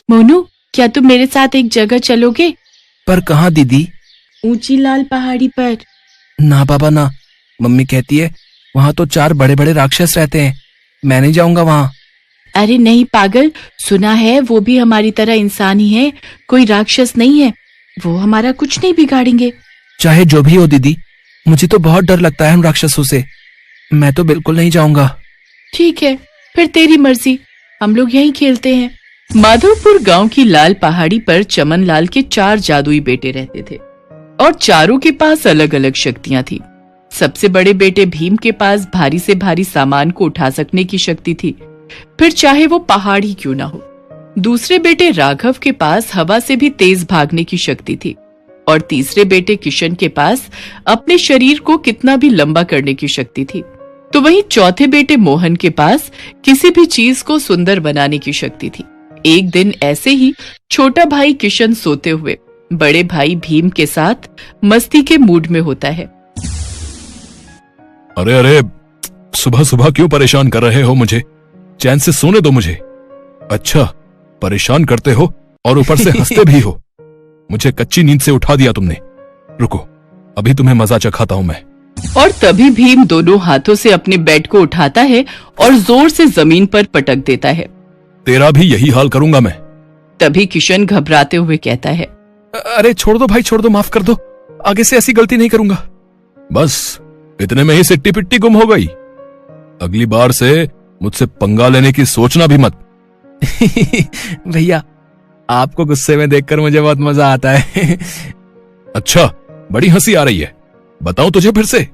मोनू, क्या तुम मेरे साथ एक जगह चलोगे? पर कहाँ दीदी? ऊंची लाल पहाड़ी पर। ना बाबा ना, मम्मी कहती है वहाँ तो 4 बड़े बड़े राक्षस रहते हैं, मैं नहीं जाऊंगा वहाँ। अरे नहीं पागल, सुना है वो भी हमारी तरह इंसान ही है, कोई राक्षस नहीं है। वो हमारा कुछ नहीं बिगाड़ेंगे। चाहे जो भी हो दीदी, मुझे तो बहुत डर लगता है हम राक्षसों से, मैं तो बिल्कुल नहीं जाऊंगा। ठीक है, फिर तेरी मर्जी, हम लोग यहीं खेलते हैं। माधवपुर गांव की लाल पहाड़ी पर चमन लाल के 4 जादुई बेटे रहते थे और चारों के पास अलग अलग शक्तियां थी। सबसे बड़े बेटे भीम के पास भारी से भारी सामान को उठा सकने की शक्ति थी, फिर चाहे वो पहाड़ ही क्यों ना हो। दूसरे बेटे राघव के पास हवा से भी तेज भागने की शक्ति थी और तीसरे बेटे किशन के पास अपने शरीर को कितना भी लंबा करने की शक्ति थी। तो वहीं चौथे बेटे मोहन के पास किसी भी चीज को सुंदर बनाने की शक्ति थी। एक दिन ऐसे ही छोटा भाई किशन सोते हुए बड़े भाई भीम के साथ मस्ती के मूड में होता है। अरे अरे, सुबह सुबह क्यों परेशान कर रहे हो मुझे? चैन से सोने दो मुझे। अच्छा, परेशान करते हो और ऊपर से हंसते भी हो। मुझे कच्ची नींद से उठा दिया तुमने। रुको, अभी तुम्हें मजा चखाता हूं मैं। और तभी भीम दोनों हाथों से अपने बेड को उठाता है और जोर से जमीन पर पटक देता है। तेरा भी यही हाल करूंगा मैं। तभी किशन घबराते हुए कहता है, अरे छोड़ दो भाई, छोड़ दो, माफ कर दो, आगे से ऐसी गलती नहीं करूंगा। बस इतने में ही सिट्टी पिट्टी गुम हो गई। अगली बार से मुझसे पंगा लेने की सोचना भी मत। भैया, आपको गुस्से में देखकर मुझे बहुत मजा आता है। अच्छा, बड़ी हंसी आ रही है, बताऊं तुझे फिर से?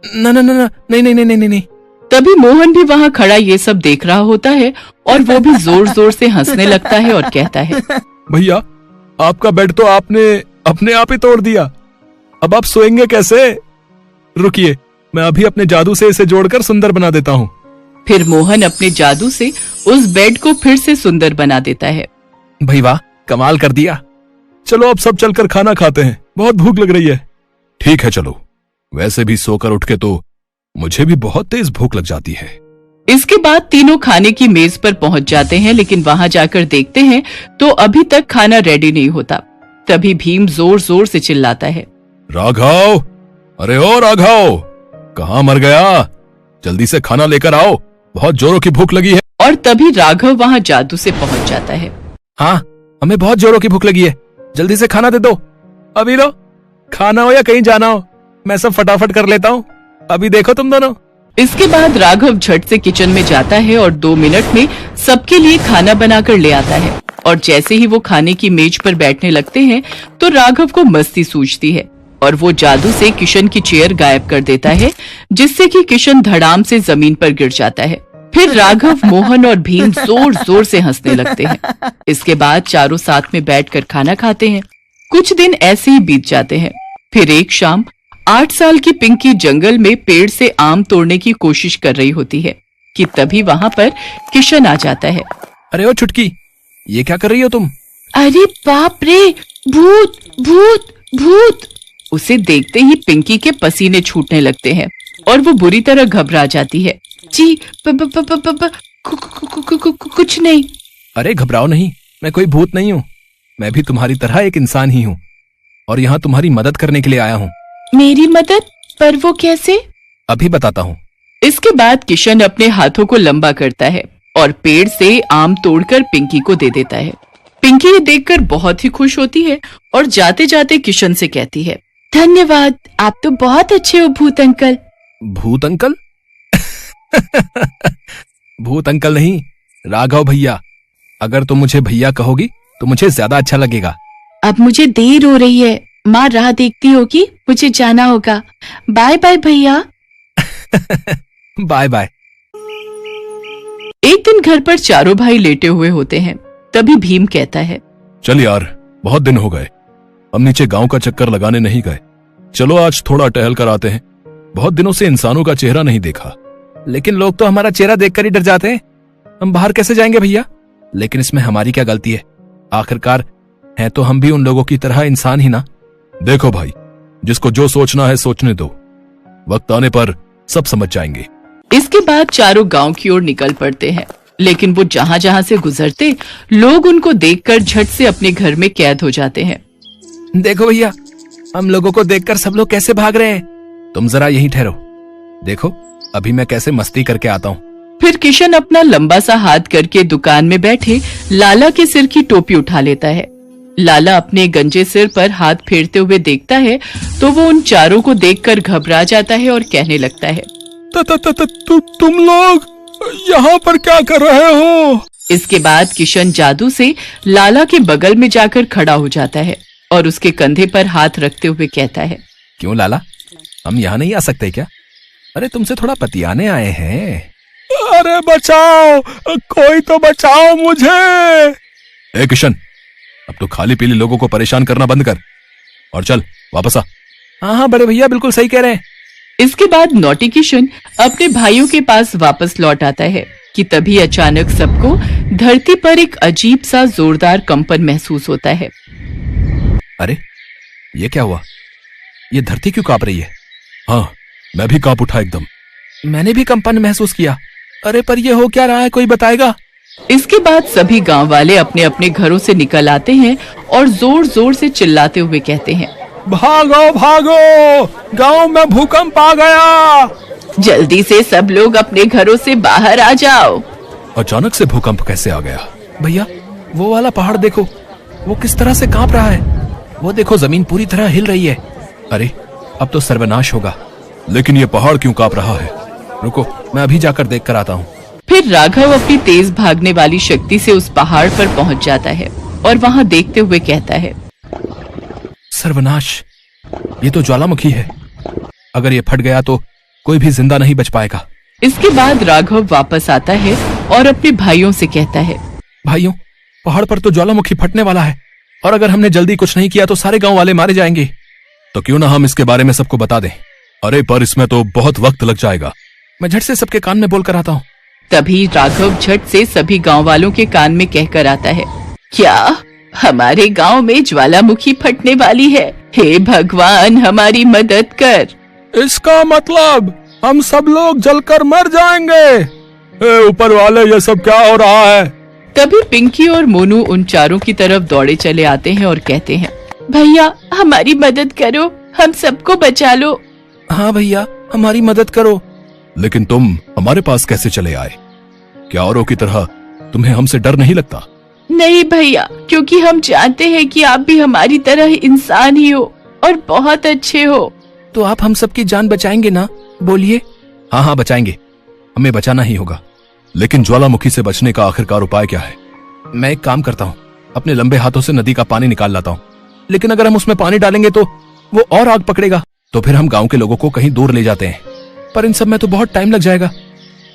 ना ना ना ना, नहीं नहीं नहीं नहीं नहीं। तभी मोहन भी वहाँ खड़ा ये सब देख रहा होता है और वो भी जोर जोर से हंसने लगता है और कहता है, भैया, आपका बेड तो आपने अपने आप ही तोड़ दिया, अब आप सोएंगे कैसे? रुकिए, मैं अभी अपने जादू से इसे जोड़कर सुंदर बना देता हूँ। फिर मोहन अपने जादू से उस बेड को फिर से सुंदर बना देता है। भाई वाह, कमाल कर दिया। चलो अब सब चलकर खाना खाते हैं, बहुत भूख लग रही है। ठीक है चलो, वैसे भी सोकर उठ के तो मुझे भी बहुत तेज भूख लग जाती है। इसके बाद तीनों खाने की मेज पर पहुंच जाते हैं, लेकिन वहां जाकर देखते हैं तो अभी तक खाना रेडी नहीं होता। तभी भीम जोर जोर से चिल्लाता है, राघव, अरे ओ राघव, कहाँ मर गया? जल्दी से खाना लेकर आओ, बहुत जोरों की भूख लगी है। और तभी राघव वहां जादू से पहुंच जाता है। हाँ, हमें बहुत जोरों की भूख लगी है, जल्दी से खाना दे दो। अभी लो, खाना हो या कहीं जाना हो, मैं सब फटाफट कर लेता हूँ, अभी देखो तुम दोनों। इसके बाद राघव झट से किचन में जाता है और 2 मिनट में सबके लिए खाना बनाकर ले आता है। और जैसे ही वो खाने की मेज पर बैठने लगते हैं तो राघव को मस्ती सूझती है और वो जादू से किशन की चेयर गायब कर देता है, जिससे कि किशन धड़ाम से जमीन पर गिर जाता है। फिर राघव, मोहन और भीम जोर जोर से हंसने लगते हैं। इसके बाद चारों साथ में बैठकर खाना खाते हैं। कुछ दिन ऐसे ही बीत जाते हैं। फिर एक शाम 8 साल की पिंकी जंगल में पेड़ से आम तोड़ने की कोशिश कर रही होती है कि तभी वहाँ पर किशन आ जाता है। अरे ओ छुटकी, ये क्या कर रही हो तुम? अरे बाप रे, भूत भूत भूत! उसे देखते ही पिंकी के पसीने छूटने लगते हैं और वो बुरी तरह घबरा जाती है। जी कुछ नहीं। अरे घबराओ नहीं, मैं कोई भूत नहीं हूँ, मैं भी तुम्हारी तरह एक इंसान ही हूँ और यहाँ तुम्हारी मदद करने के लिए आया हूँ। मेरी मदद? पर वो कैसे? अभी बताता हूँ। इसके बाद किशन अपने हाथों को लंबा करता है और पेड़ से आम तोड़कर पिंकी को दे देता है। पिंकी ये देखकर बहुत ही खुश होती है और जाते जाते किशन से कहती है, धन्यवाद, आप तो बहुत अच्छे हो भूत अंकल। भूत अंकल? भूत अंकल नहीं, राघव भैया। अगर तुम मुझे भैया कहोगी तो मुझे ज्यादा अच्छा लगेगा। अब मुझे देर हो रही है, माँ राह देखती होगी, मुझे जाना होगा। बाय बाय भैया। Bye bye. एक दिन घर पर चारों भाई लेटे हुए होते हैं। तभी भीम कहता है, चल यार, बहुत दिन हो गए, हम नीचे गांव का चक्कर लगाने नहीं गए। चलो आज थोड़ा टहल कर आते हैं, बहुत दिनों से इंसानों का चेहरा नहीं देखा। लेकिन लोग तो हमारा चेहरा देखकर ही डर जाते हैं, हम बाहर कैसे जाएंगे भैया? लेकिन इसमें हमारी क्या गलती है? आखिरकार हैं तो हम भी उन लोगों की तरह इंसान ही ना। देखो भाई, जिसको जो सोचना है सोचने दो, वक्त आने पर सब समझ जाएंगे। इसके बाद चारों गांव की ओर निकल पड़ते हैं। लेकिन वो जहाँ जहाँ से गुजरते लोग उनको देखकर झट से अपने घर में कैद हो जाते हैं। देखो भैया, हम लोगों को देखकर सब लोग कैसे भाग रहे हैं। तुम जरा यहीं ठहरो, देखो अभी मैं कैसे मस्ती करके आता हूँ। फिर किशन अपना लंबा सा हाथ करके दुकान में बैठे लाला के सिर की टोपी उठा लेता है। लाला अपने गंजे सिर पर हाथ फेरते हुए देखता है तो वो उन चारों को देखकर घबरा जाता है और कहने लगता है, तुम लोग यहाँ पर क्या कर रहे हो? इसके बाद किशन जादू से लाला के बगल में जाकर खड़ा हो जाता है और उसके कंधे पर हाथ रखते हुए कहता है, क्यों लाला, हम यहाँ नहीं आ सकते क्या? अरे तुमसे थोड़ा बतियाने आए हैं। अरे बचाओ, कोई तो बचाओ मुझे। ए किशन, अब तो खाली पीली लोगों को परेशान करना बंद कर और चल वापस आ। हाँ बड़े भैया, बिल्कुल सही कह रहे हैं। इसके बाद नौटी किशन अपने भाइयों के पास वापस लौट आता है कि तभी अचानक सबको धरती पर एक अजीब सा जोरदार कंपन महसूस होता है। अरे ये क्या हुआ? ये धरती क्यों कांप रही है? हाँ, मैं भी कांप उठा एकदम। मैंने भी कंपन महसूस किया। अरे पर ये हो क्या रहा है, कोई बताएगा? इसके बाद सभी गांव वाले अपने अपने घरों से निकल आते हैं और जोर जोर से चिल्लाते हुए कहते हैं, भागो भागो, गांव में भूकंप आ गया। जल्दी से सब लोग अपने घरों से बाहर आ जाओ। अचानक से भूकंप कैसे आ गया? भैया वो वाला पहाड़ देखो, वो किस तरह से कांप रहा है। वो देखो, जमीन पूरी तरह हिल रही है। अरे अब तो सर्वनाश होगा। लेकिन ये पहाड़ क्यों कांप रहा है? रुको, मैं अभी जाकर देख कर आता हूँ। फिर राघव अपनी तेज भागने वाली शक्ति से उस पहाड़ पर पहुंच जाता है और वहां देखते हुए कहता है, सर्वनाश, ये तो ज्वालामुखी है। अगर ये फट गया तो कोई भी जिंदा नहीं बच पाएगा। इसके बाद राघव वापस आता है और अपने भाइयों से कहता है, भाइयों, पहाड़ पर तो ज्वालामुखी फटने वाला है और अगर हमने जल्दी कुछ नहीं किया तो सारे गांव वाले मारे जाएंगे। तो क्यों ना हम इसके बारे में सबको बता दें। अरे पर इसमें तो बहुत वक्त लग जाएगा। मैं झट से सबके कान में बोलकर आता हूँ। तभी राघव झट से सभी गांव वालों के कान में कहकर आता है, क्या हमारे गांव में ज्वालामुखी फटने वाली है? हे भगवान, हमारी मदद कर। इसका मतलब हम सब लोग जलकर मर जाएंगे। ऊपर वाले, ये सब क्या हो रहा है? तभी पिंकी और मोनू उन चारों की तरफ दौड़े चले आते हैं और कहते हैं, भैया हमारी मदद करो, हम सबको बचा लो। हाँ भैया, हमारी मदद करो। लेकिन तुम हमारे पास कैसे चले आए? क्या औरों की तरह तुम्हें हमसे डर नहीं लगता? नहीं भैया, क्योंकि हम जानते हैं कि आप भी हमारी तरह इंसान ही हो और बहुत अच्छे हो। तो आप हम सबकी जान बचाएंगे ना? बोलिए। हाँ हाँ बचाएंगे, हमें बचाना ही होगा। लेकिन ज्वालामुखी से बचने का आखिरकार उपाय क्या है? मैं एक काम करता हूँ, अपने लंबे हाथों से नदी का पानी निकाल लाता हूँ। लेकिन अगर हम उसमें पानी डालेंगे तो वो और आग पकड़ेगा। तो फिर हम गांव के लोगों को कहीं दूर ले जाते हैं। पर इन सब में तो बहुत टाइम लग जाएगा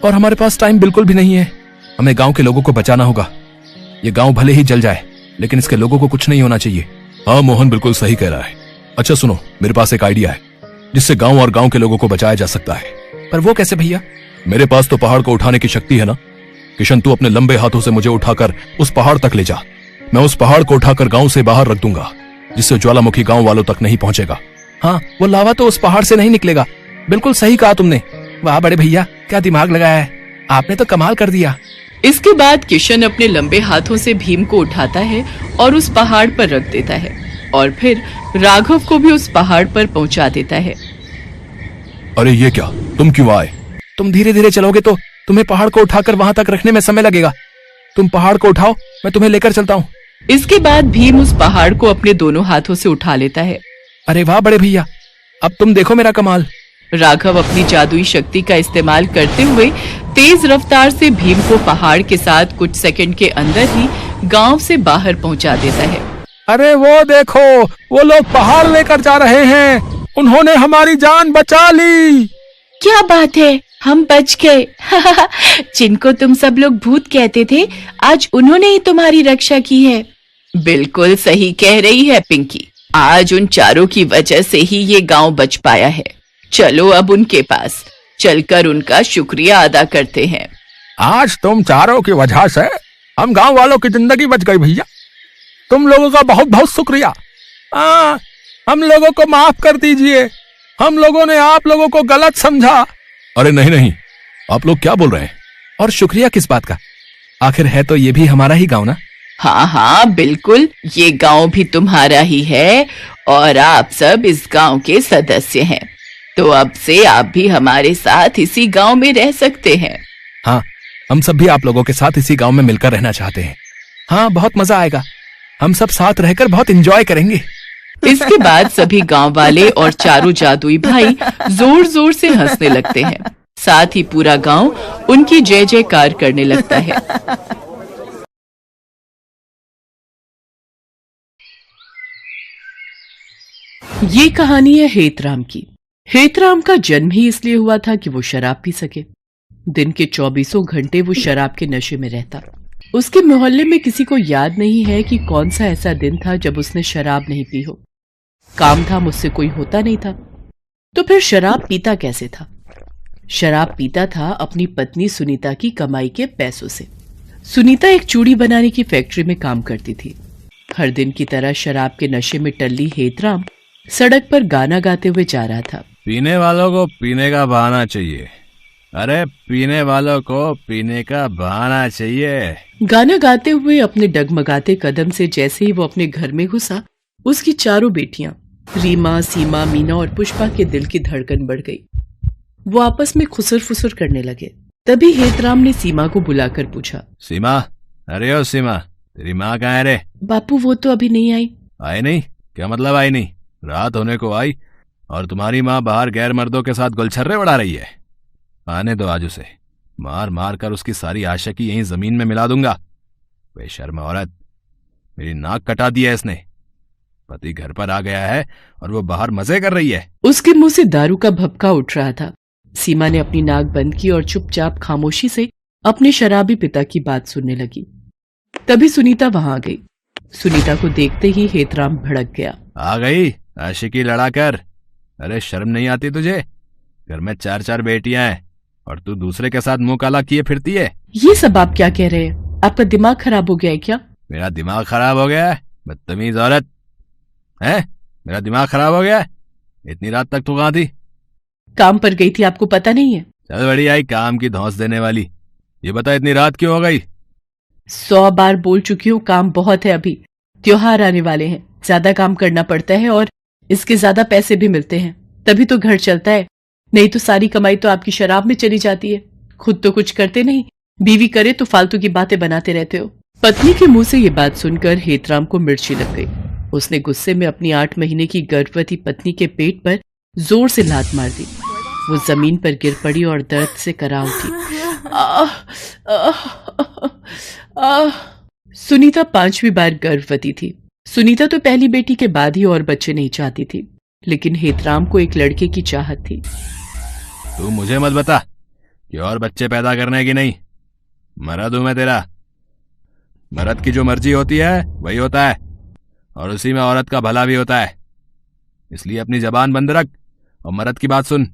और हमारे पास टाइम बिल्कुल भी नहीं है। हमें गांव के लोगों को बचाना होगा। ये गांव भले ही जल जाए, लेकिन इसके लोगों को कुछ नहीं होना चाहिए। हाँ मोहन बिल्कुल सही कह रहा है। अच्छा सुनो, मेरे पास एक आइडिया है जिससे गांव और गांव के लोगों को बचाया जा सकता है। पर वो कैसे भैया? मेरे पास तो पहाड़ को उठाने की शक्ति है ना। किशन, तू अपने लंबे हाथों से मुझे उठाकर उस पहाड़ तक ले जा। मैं उस पहाड़ को उठाकर गांव से बाहर रख दूंगा, जिससे ज्वालामुखी गांव वालों तक नहीं पहुंचेगा। हाँ, वो लावा तो उस पहाड़ से नहीं निकलेगा। बिल्कुल सही कहा तुमने। वाह बड़े भैया, क्या दिमाग लगाया है आपने, तो कमाल कर दिया। इसके बाद किशन अपने लंबे हाथों से भीम को उठाता है और उस पहाड़ पर रख देता है और फिर राघव को भी उस पहाड़ पर पहुंचा देता है। अरे ये क्या, तुम क्यों आए? तुम धीरे धीरे चलोगे तो तुम्हें पहाड़ को उठाकर वहां तक रखने में समय लगेगा। तुम पहाड़ को उठाओ, मैं तुम्हें लेकर चलता हूँ। इसके बाद भीम उस पहाड़ को अपने दोनों हाथों से उठा लेता है। अरे वाह बड़े भैया, अब तुम देखो मेरा कमाल। राघव अपनी जादुई शक्ति का इस्तेमाल करते हुए तेज रफ्तार से भीम को पहाड़ के साथ कुछ सेकंड के अंदर ही गांव से बाहर पहुंचा देता है। अरे वो देखो, वो लोग पहाड़ लेकर जा रहे हैं। उन्होंने हमारी जान बचा ली। क्या बात है, हम बच गए। जिनको तुम सब लोग भूत कहते थे, आज उन्होंने ही तुम्हारी रक्षा की है। बिल्कुल सही कह रही है पिंकी, आज उन चारों की वजह से ही ये गांव बच पाया है। चलो अब उनके पास चलकर उनका शुक्रिया अदा करते हैं। आज तुम चारों की वजह से हम गांव वालों की जिंदगी बच गई भैया। तुम लोगों का बहुत बहुत शुक्रिया। हम लोगों को माफ कर दीजिए, हम लोगों ने आप लोगों को गलत समझा। अरे नहीं नहीं, आप लोग क्या बोल रहे हैं? और शुक्रिया किस बात का? आखिर है तो ये भी हमारा ही गांव ना। हाँ हाँ बिल्कुल, ये गांव भी तुम्हारा ही है और आप सब इस गांव के सदस्य हैं। तो अब से आप भी हमारे साथ इसी गांव में रह सकते हैं। हाँ, हम सब भी आप लोगों के साथ इसी गांव में मिलकर रहना चाहते हैं। हाँ, बहुत मजा आएगा। हम सब साथ रहकर बहुत एंजॉय करेंगे। इसके बाद सभी गांव वाले और चारों जादुई भाई जोर जोर से हंसने लगते हैं। साथ ही पूरा गांव उनकी जय जयकार करने लगता है। ये कहानी है हेतराम की। हेतराम का जन्म ही इसलिए हुआ था कि वो शराब पी सके। दिन के 24 घंटे वो शराब के नशे में रहता। उसके मोहल्ले में किसी को याद नहीं है कि कौन सा ऐसा दिन था जब उसने शराब नहीं पी हो। काम धाम उससे कोई होता नहीं था, तो फिर शराब पीता कैसे था? शराब पीता था अपनी पत्नी सुनीता की कमाई के पैसों से। सुनीता एक चूड़ी बनाने की फैक्ट्री में काम करती थी। हर दिन की तरह शराब के नशे में टल्ली हेतराम सड़क पर गाना गाते हुए जा रहा था। पीने वालों को पीने का बहाना चाहिए। अरे पीने वालों को पीने का बहाना चाहिए। गाना गाते हुए अपने डगमगाते कदम से जैसे ही वो अपने घर में घुसा, उसकी चारों बेटियां रीमा, सीमा, मीना और पुष्पा के दिल की धड़कन बढ़ गई। वो आपस में खुसर फुसर करने लगे। तभी हेतराम ने सीमा को बुलाकर पूछा, सीमा, अरे ओ सीमा, तेरी माँ कहाँ है रे? बापू वो तो अभी नहीं आई। आई नहीं? क्या मतलब आई नहीं? रात होने को आई और तुम्हारी माँ बाहर गैर मर्दों के साथ गुलछर्रे उड़ा रही है। आने दो आज उसे, मार मार कर उसकी सारी आशिकी यहीं जमीन में मिला दूंगा। बेशर्म औरत, मेरी नाक कटा दी है इसने। पति घर पर आ गया है और वो बाहर मजे कर रही है। उसके मुंह से दारू का भपका उठ रहा था। सीमा ने अपनी नाक बंद की और चुपचाप खामोशी से अपने शराबी पिता की बात सुनने लगी। तभी सुनीता वहां आ गई। सुनीता को देखते ही हेतराम भड़क गया। आ गई आशिकी लड़ा कर? अरे शर्म नहीं आती तुझे? घर में 4 बेटियां हैं और तू दूसरे के साथ मुंह काला किए फिरती है। ये सब आप क्या कह रहे हैं? आपका दिमाग खराब हो गया है क्या? मेरा दिमाग खराब हो गया है? बदतमीज औरत है, मेरा दिमाग खराब हो गया है? इतनी रात तक तू कहाँ थी? काम पर गई थी, आपको पता नहीं है? चल बड़ी आई काम की धौंस देने वाली। ये बता इतनी रात क्यों हो गई? 100 बार बोल चुकी हूँ, काम बहुत है। अभी त्योहार आने वाले हैं, ज्यादा काम करना पड़ता है और इसके ज्यादा पैसे भी मिलते हैं, तभी तो घर चलता है। नहीं तो सारी कमाई तो आपकी शराब में चली जाती है। खुद तो कुछ करते नहीं, बीवी करे तो फालतू की बातें बनाते रहते हो। पत्नी के मुंह से ये बात सुनकर हेतराम को मिर्ची लग गई। उसने गुस्से में अपनी 8 महीने की गर्भवती पत्नी के पेट पर जोर से लात मार दी। वो जमीन पर गिर पड़ी और दर्द से करा उठी। सुनीता 5वीं बार गर्भवती थी। सुनीता तो पहली बेटी के बाद ही और बच्चे नहीं चाहती थी, लेकिन हेतराम को एक लड़के की चाहत थी। तू मुझे मत बता कि और बच्चे पैदा करने की नहीं। मर्द हूं मैं तेरा। मर्द की जो मर्जी होती है वही होता है और उसी में औरत का भला भी होता है। इसलिए अपनी जबान बंद रख और मर्द की बात सुन।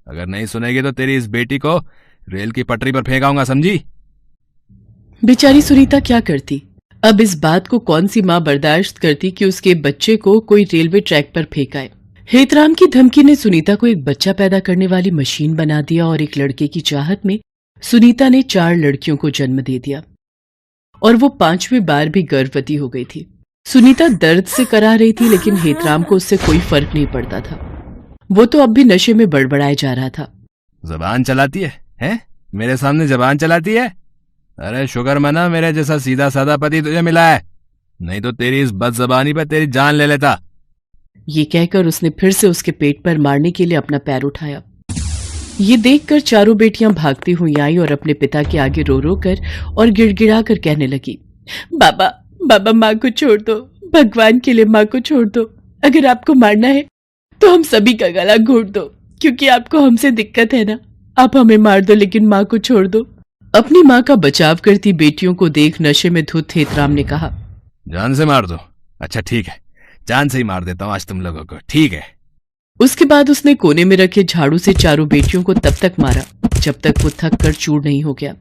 अगर नहीं सुनेगी तो तेरी इस बेटी को रेल की पटरी पर फेंकाऊंगा, समझी? बेचारी सुनीता क्या करती? अब इस बात को कौन सी माँ बर्दाश्त करती कि उसके बच्चे को कोई रेलवे ट्रैक पर फेंकाए। हेतराम की धमकी ने सुनीता को एक बच्चा पैदा करने वाली मशीन बना दिया और एक लड़के की चाहत में सुनीता ने 4 लड़कियों को जन्म दे दिया और वो 5वीं बार भी गर्भवती हो गई थी। सुनीता दर्द से करा रही थी, लेकिन हेतराम को उससे कोई फर्क नहीं पड़ता था। वो तो अब भी नशे में बड़बड़ाए जा रहा था। जबान चलाती है? मेरे सामने जबान चलाती है? अरे शुक्र मना मेरे जैसा सीधा साधा पति तुझे मिला है, नहीं तो तेरी इस बदजबानी पर तेरी जान ले लेता। ये कहकर उसने फिर से उसके पेट पर मारने के लिए अपना पैर उठाया। ये देखकर चारों बेटियां भागती हुई आई और अपने पिता के आगे रो रो कर और गिड़गिड़ा कर कहने लगी, बाबा बाबा माँ को छोड़ दो, भगवान के लिए माँ को छोड़ दो। अगर आपको मारना है तो हम सभी का गला घोट दो, क्योंकि आपको हमसे दिक्कत है ना। आप हमें मार दो लेकिन माँ को छोड़ दो। अपनी माँ का बचाव करती बेटियों को देख नशे में धुत हेतराम ने कहा, जान से मार दो? अच्छा ठीक है, जान से ही मार देता हूँ आज तुम लोगों को, ठीक है। उसके बाद उसने कोने में रखे झाड़ू से चारों बेटियों को तब तक मारा जब तक वो थक कर चूर नहीं हो गया।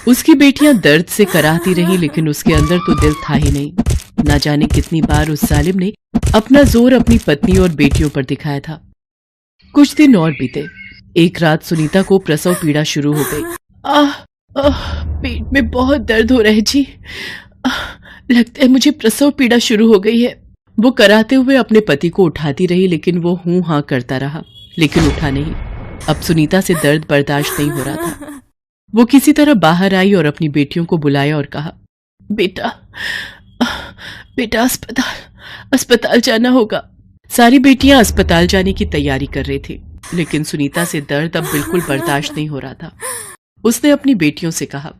उसकी बेटियां दर्द से कराहती रही, लेकिन उसके अंदर तो दिल था ही नहीं। न जाने कितनी बार उस जालिम ने अपना जोर अपनी पत्नी और बेटियों पर दिखाया था। कुछ दिन और बीते। एक रात सुनीता को प्रसव पीड़ा शुरू हो गई। पेट में बहुत दर्द हो रहा है जी। लगता है मुझे प्रसव पीड़ा शुरू हो गई है। वो कराते हुए अपने पति को उठाती रही, लेकिन वो हूं हां करता रहा, लेकिन उठा नहीं। अब सुनीता से दर्द बर्दाश्त नहीं हो रहा था। वो किसी तरह बाहर आई और अपनी बेटियों को बुलाया और कहा, बेटा बेटा अस्पताल जाना होगा। सारी बेटियां अस्पताल जाने की तैयारी कर रही थी, लेकिन सुनीता से दर्द अब बिल्कुल बर्दाश्त नहीं हो रहा था। उसने अपनी बेटियों से कहा,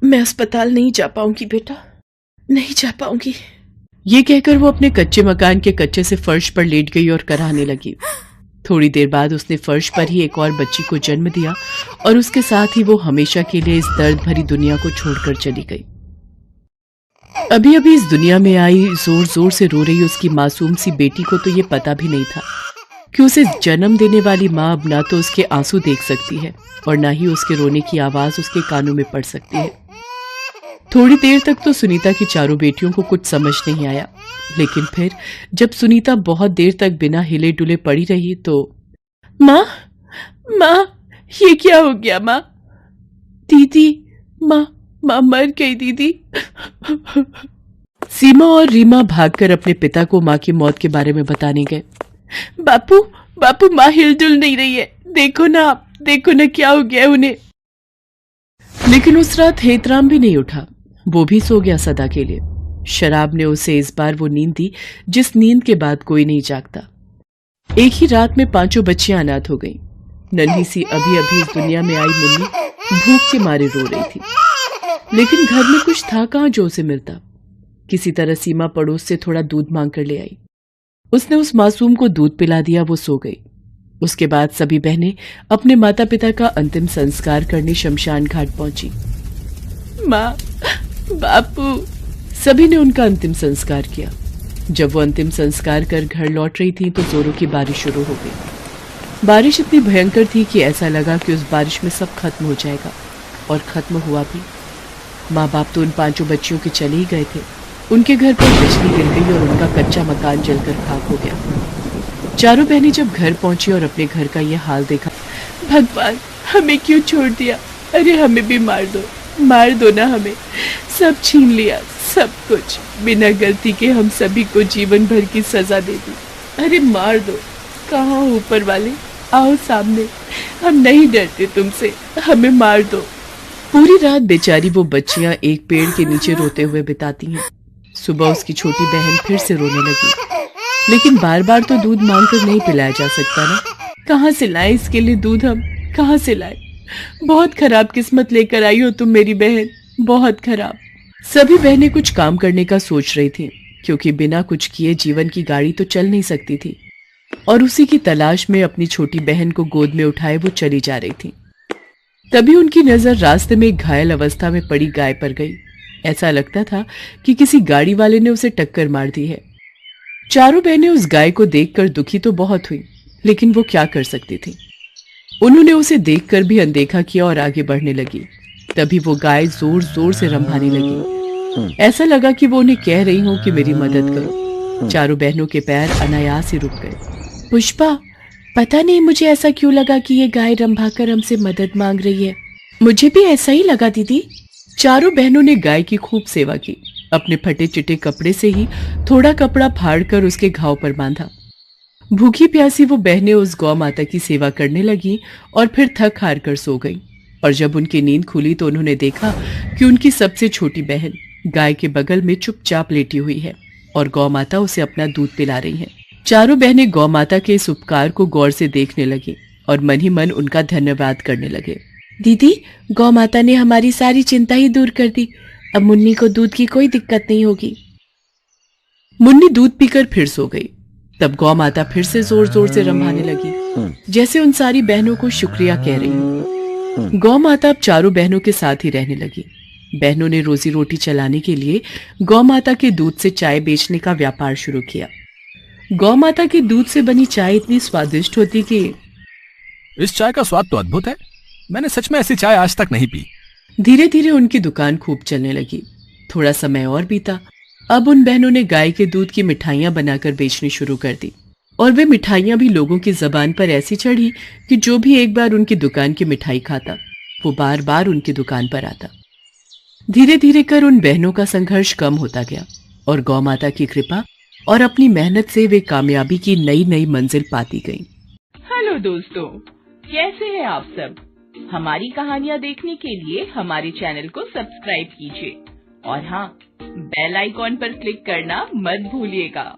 मैं अस्पताल नहीं जा पाऊंगी बेटा, नहीं जा पाऊंगी। ये कहकर वो अपने कच्चे मकान के कच्चे से फर्श पर लेट गई और कराहने लगी। थोड़ी देर बाद उसने फर्श पर ही एक और बच्ची को जन्म दिया और उसके साथ ही वो हमेशा के लिए इस दर्द भरी दुनिया को छोड़कर चली गई। अभी अभी इस दुनिया में आई जोर जोर से रो रही उसकी मासूम सी बेटी को तो ये पता भी नहीं था कि उसे जन्म देने वाली माँ अब ना तो उसके आंसू देख सकती है और ना ही उसके रोने की आवाज उसके कानों में पड़ सकती है। थोड़ी देर तक तो सुनीता की चारों बेटियों को कुछ समझ नहीं आया, लेकिन फिर जब सुनीता बहुत देर तक बिना हिले डुले पड़ी रही तो, माँ माँ ये क्या हो गया माँ? दीदी माँ मर गई दीदी। सीमा और रीमा भागकर अपने पिता को माँ की मौत के बारे में बताने गए। बापू माँ हिलजुल नहीं रही है, देखो ना आप, देखो ना क्या हो गया उन्हें। लेकिन उस रात हेतराम भी नहीं उठा, वो भी सो गया सदा के लिए। शराब ने उसे इस बार वो नींद दी जिस नींद के बाद कोई नहीं जागता। एक ही रात में 5 बच्चियां अनाथ हो गईं। नन्ही सी अभी अभी इस दुनिया में आई मुन्नी भूख के मारे रो रही थी, लेकिन घर में कुछ था कहां जो उसे मिलता। किसी तरह सीमा पड़ोस से थोड़ा दूध मांग कर ले आई। उसने उस मासूम को दूध पिला दिया, वो सो गई। उसके बाद सभी बहनें अपने माता पिता का अंतिम संस्कार करने शमशान घाट पहुंची। माँ बापू, सभी ने उनका अंतिम संस्कार किया। जब वो अंतिम संस्कार कर घर लौट रही थी तो जोरों की बारिश शुरू हो गई। बारिश इतनी भयंकर थी कि ऐसा लगा कि उस बारिश में सब खत्म हो जाएगा, और खत्म हुआ भी। माँ बाप तो उन 5 बच्चियों के चले ही गए थे। उनके घर पर बिजली गिर गई और उनका कच्चा मकान जलकर खाक हो गया। चारों बहनें जब घर पहुंची और अपने घर का यह हाल देखा, भगवान हमें क्यों छोड़ दिया? अरे हमें भी मार दो ना, हमें सब छीन लिया, सब कुछ बिना गलती के हम सभी को जीवन भर की सजा दे दी। अरे मार दो। कहाँ ऊपर वाले, आओ सामने, हम नहीं डरते तुमसे, हमें मार दो। पूरी रात बेचारी वो बच्चियां एक पेड़ के नीचे रोते हुए बिताती हैं। सुबह उसकी छोटी बहन फिर से रोने लगी, लेकिन बार बार तो दूध मांगकर नहीं पिलाया जा सकता ना। कहाँ से लाए इसके लिए दूध, हम कहाँ से लाए? बहुत खराब किस्मत लेकर आई हो तुम मेरी बहन, बहुत खराब। सभी बहनें कुछ काम करने का सोच रही थी, क्योंकि बिना कुछ किए जीवन की गाड़ी तो चल नहीं सकती थी। और उसी की तलाश में अपनी छोटी बहन को गोद में उठाए वो चली जा रही थी। तभी उनकी नजर रास्ते में एक घायल अवस्था में पड़ी गाय पर गई। ऐसा लगता था कि किसी गाड़ी वाले ने उसे टक्कर मार दी है। चारों बहनें उस गाय को देखकर दुखी तो बहुत हुई, लेकिन वो क्या कर सकती थी। उन्होंने उसे देखकर भी अनदेखा किया और आगे बढ़ने लगी। तभी वो गाय जोर जोर से रंभाने लगी। ऐसा लगा कि वो उन्हें कह रही हो कि मेरी मदद करो। चारों बहनों के पैर अनायास ही रुक गए। पुष्पा, पता नहीं मुझे ऐसा क्यों लगा कि ये गाय रंभाकर हमसे मदद मांग रही है। मुझे भी ऐसा ही लगा दीदी। चारों बहनों ने गाय की खूब सेवा की। अपने फटे चिटे कपड़े से ही थोड़ा कपड़ा फाड़कर उसके घाव पर बांधा। भूखी प्यासी वो बहनें उस गौ माता की सेवा करने लगी और फिर थक हार कर सो गईं। और जब उनकी नींद खुली तो उन्होंने देखा कि उनकी सबसे छोटी बहन गाय के बगल में चुपचाप लेटी हुई है और गौ माता उसे अपना दूध पिला रही है। चारों बहनें गौ माता के इस उपकार को गौर से देखने लगी और मन ही मन उनका धन्यवाद करने लगे। दीदी, गौ माता ने हमारी सारी चिंता ही दूर कर दी। अब मुन्नी को दूध की कोई दिक्कत नहीं होगी। मुन्नी दूध पीकर फिर सो गई। तब गौ माता फिर से जोर जोर से रंभाने लगी, जैसे उन सारी बहनों को शुक्रिया कह रही हो। गौ माता अब चारों बहनों के साथ ही रहने लगी। बहनों ने रोजी रोटी चलाने के लिए गौ माता के दूध से चाय बेचने का व्यापार शुरू किया। गौ माता के दूध से बनी चाय इतनी स्वादिष्ट होती कि इस चाय का स्वाद तो अद्भुत है। मैंने सच में ऐसी चाय आज तक नहीं पी। धीरे धीरे उनकी दुकान खूब चलने लगी। थोड़ा समय और बीता। अब उन बहनों ने गाय के दूध की मिठाइयां बनाकर बेचनी शुरू कर दी, और वे मिठाइयां भी लोगों की जबान पर ऐसी चढ़ी कि जो भी एक बार उनकी दुकान की मिठाई खाता वो बार बार उनकी दुकान पर आता। धीरे धीरे कर उन बहनों का संघर्ष कम होता गया और गौ माता की कृपा और अपनी मेहनत से वे कामयाबी की नई नई मंजिल पाती गईं। हेलो दोस्तों, कैसे हैं आप सब? हमारी कहानियां देखने के लिए हमारे चैनल को सब्सक्राइब कीजिए और हाँ, बेल आइकॉन पर क्लिक करना मत भूलिएगा।